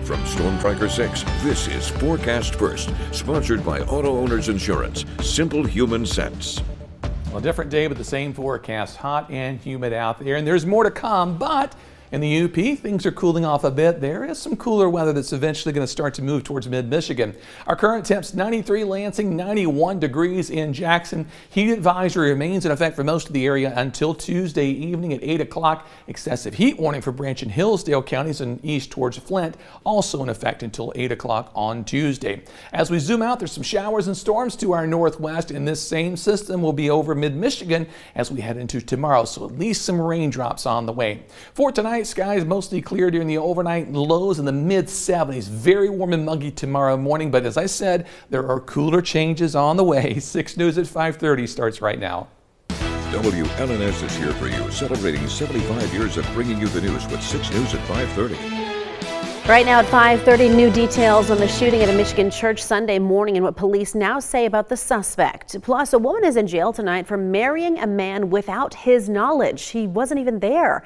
From Storm Tracker 6, this is Forecast First, sponsored by Auto Owners Insurance. Simple human sense. Well, a different day, but the same forecast. Hot and humid out there, and there's more to come, but in the UP, things are cooling off a bit. There is some cooler weather that's eventually going to start to move towards mid-Michigan. Our current temps 93 Lansing, 91 degrees in Jackson. Heat advisory remains in effect for most of the area until Tuesday evening at 8 o'clock. Excessive heat warning for Branch and Hillsdale counties and east towards Flint also in effect until 8 o'clock on Tuesday. As we zoom out, there's some showers and storms to our northwest, and this same system will be over mid-Michigan as we head into tomorrow, so at least some raindrops on the way. For tonight, skies mostly clear during the overnight, lows in the mid-70s. Very warm and muggy tomorrow morning, but as I said, there are cooler changes on the way. 6 News at 5:30 starts right now. WLNS is here for you, celebrating 75 years of bringing you the news with 6 News at 5:30. Right now at 5:30, new details on the shooting at a Michigan church Sunday morning and what police now say about the suspect. Plus, a woman is in jail tonight for marrying a man without his knowledge. He wasn't even there.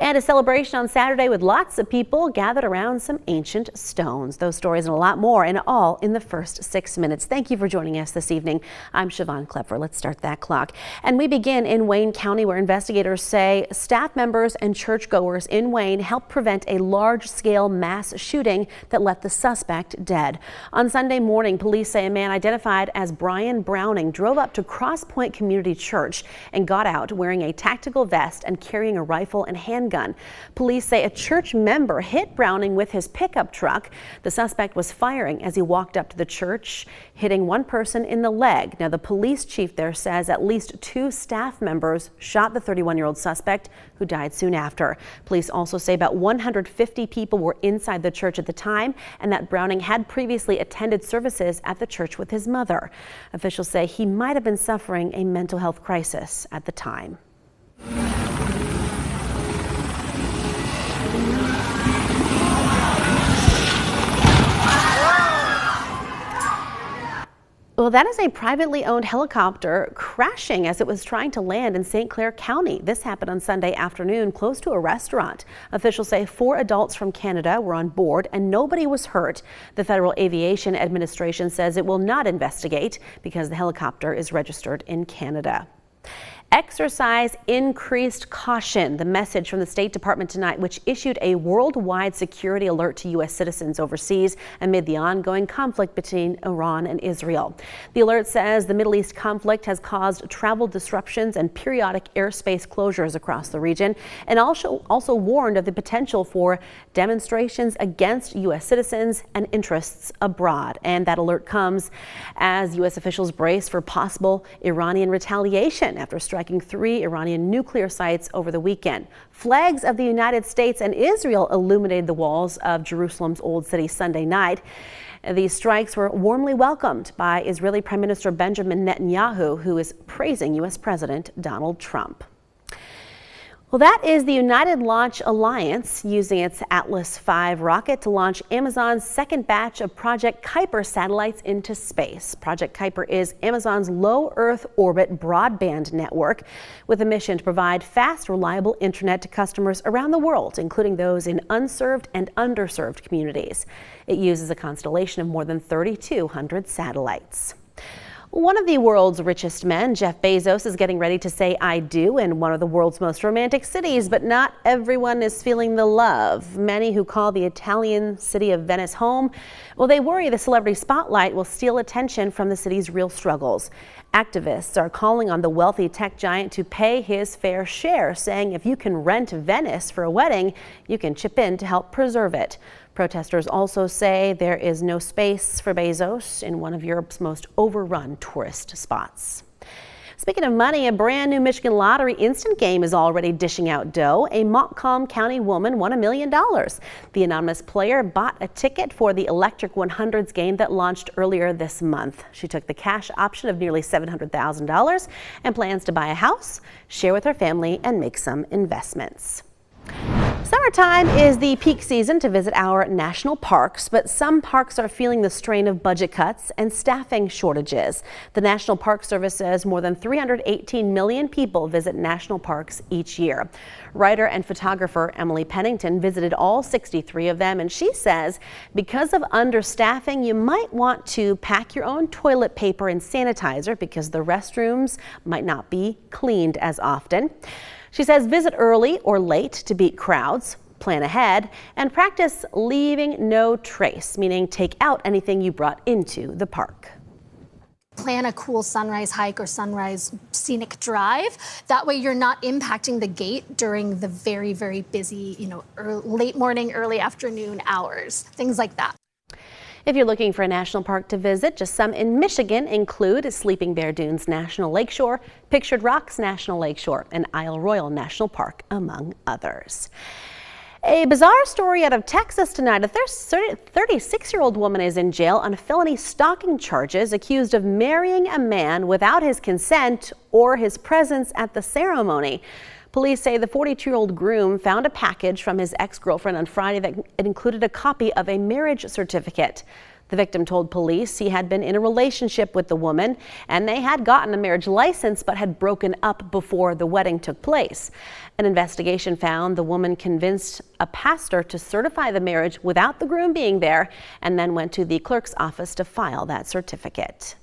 And a celebration on Saturday with lots of people gathered around some ancient stones. Those stories and a lot more, and all in the first 6 minutes. Thank you for joining us this evening. I'm Siobhan Klepfer. Let's start that clock. And we begin in Wayne County, where investigators say staff members and churchgoers in Wayne helped prevent a large-scale mass shooting that left the suspect dead. On Sunday morning, police say a man identified as Brian Browning drove up to Cross Point Community Church and got out wearing a tactical vest and carrying a rifle and handgun. Police say a church member hit Browning with his pickup truck. The suspect was firing as he walked up to the church, hitting one person in the leg. Now, the police chief there says at least 2 staff members shot the 31-year-old suspect, who died soon after. Police also say about 150 people were inside the church at the time, and that Browning had previously attended services at the church with his mother. Officials say he might have been suffering a mental health crisis at the time. Well, that is a privately owned helicopter crashing as it was trying to land in St. Clair County. This happened on Sunday afternoon close to a restaurant. Officials say 4 adults from Canada were on board and nobody was hurt. The Federal Aviation Administration says it will not investigate because the helicopter is registered in Canada. Exercise increased caution. The message from the State Department tonight, which issued a worldwide security alert to U.S. citizens overseas amid the ongoing conflict between Iran and Israel. The alert says the Middle East conflict has caused travel disruptions and periodic airspace closures across the region, and also warned of the potential for demonstrations against U.S. citizens and interests abroad. And that alert comes as U.S. officials brace for possible Iranian retaliation after striking 3 Iranian nuclear sites over the weekend. Flags of the United States and Israel illuminated the walls of Jerusalem's Old City Sunday night. These strikes were warmly welcomed by Israeli Prime Minister Benjamin Netanyahu, who is praising U.S. President Donald Trump. Well, that is the United Launch Alliance using its Atlas V rocket to launch Amazon's second batch of Project Kuiper satellites into space. Project Kuiper is Amazon's low Earth orbit broadband network with a mission to provide fast, reliable internet to customers around the world, including those in unserved and underserved communities. It uses a constellation of more than 3,200 satellites. One of the world's richest men, Jeff Bezos, is getting ready to say I do in one of the world's most romantic cities, but not everyone is feeling the love. Many who call the Italian city of Venice home, well, they worry the celebrity spotlight will steal attention from the city's real struggles. Activists are calling on the wealthy tech giant to pay his fair share, saying if you can rent Venice for a wedding, you can chip in to help preserve it. Protesters also say there is no space for Bezos in one of Europe's most overrun tourist spots. Speaking of money, a brand new Michigan Lottery instant game is already dishing out dough. A Montcalm County woman won $1 million. The anonymous player bought a ticket for the Electric 100s game that launched earlier this month. She took the cash option of nearly $700,000 and plans to buy a house, share with her family, and make some investments. Summertime is the peak season to visit our national parks, but some parks are feeling the strain of budget cuts and staffing shortages. The National Park Service says more than 318 million people visit national parks each year. Writer and photographer Emily Pennington visited all 63 of them, and she says because of understaffing, you might want to pack your own toilet paper and sanitizer because the restrooms might not be cleaned as often. She says visit early or late to beat crowds, plan ahead, and practice leaving no trace, meaning take out anything you brought into the park. Plan a cool sunrise hike or sunrise scenic drive. That way you're not impacting the gate during the very, very busy, late morning, early afternoon hours, things like that. If you're looking for a national park to visit, just some in Michigan include Sleeping Bear Dunes National Lakeshore, Pictured Rocks National Lakeshore, and Isle Royale National Park, among others. A bizarre story out of Texas tonight. A 36-year-old woman is in jail on felony stalking charges, accused of marrying a man without his consent or his presence at the ceremony. Police say the 42-year-old groom found a package from his ex-girlfriend on Friday that included a copy of a marriage certificate. The victim told police he had been in a relationship with the woman and they had gotten a marriage license but had broken up before the wedding took place. An investigation found the woman convinced a pastor to certify the marriage without the groom being there and then went to the clerk's office to file that certificate.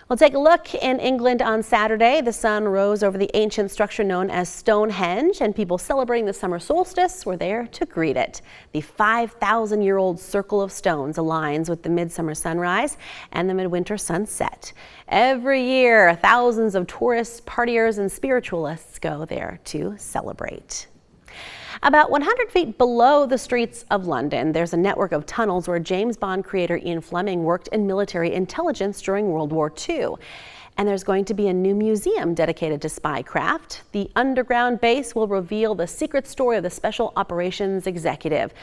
We'll take a look in England on Saturday. The sun rose over the ancient structure known as Stonehenge, and people celebrating the summer solstice were there to greet it. The 5,000-year-old circle of stones aligns with the midsummer sunrise and the midwinter sunset. Every year, thousands of tourists, partiers, and spiritualists go there to celebrate. About 100 feet below the streets of London, there's a network of tunnels where James Bond creator Ian Fleming worked in military intelligence during World War II. And there's going to be a new museum dedicated to spycraft. The underground base will reveal the secret story of the Special Operations Executive.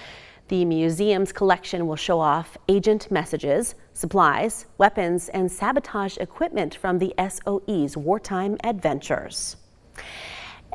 The museum's collection will show off agent messages, supplies, weapons, and sabotage equipment from the SOE's wartime adventures.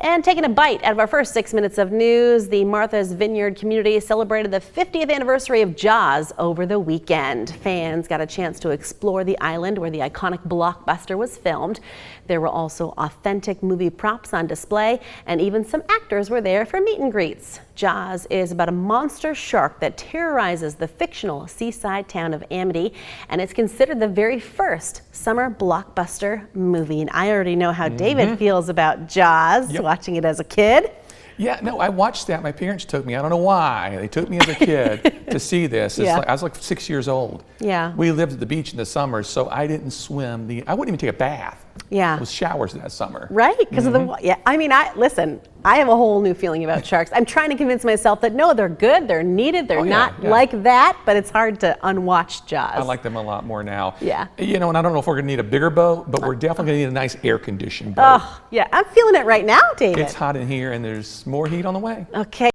And taking a bite out of our first 6 minutes of news, the Martha's Vineyard community celebrated the 50th anniversary of Jaws over the weekend. Fans got a chance to explore the island where the iconic blockbuster was filmed. There were also authentic movie props on display, and even some actors were there for meet and greets. Jaws is about a monster shark that terrorizes the fictional seaside town of Amity, and it's considered the very first summer blockbuster movie. And I already know how David feels about Jaws, watching it as a kid. Yeah, no, I watched that. My parents took me. I don't know why. They took me as a kid to see this. I was like 6 years old. Yeah. We lived at the beach in the summer, so I didn't swim. I wouldn't even take a bath. Yeah. It was showers that summer. Right? Because of the, I mean, listen, I have a whole new feeling about sharks. I'm trying to convince myself that no, they're good, they're needed, they're not like that, but it's hard to unwatch Jaws. I like them a lot more now. Yeah. And I don't know if we're gonna need a bigger boat, but we're definitely gonna need a nice air-conditioned boat. Oh, yeah, I'm feeling it right now, David. It's hot in here and there's more heat on the way. Okay.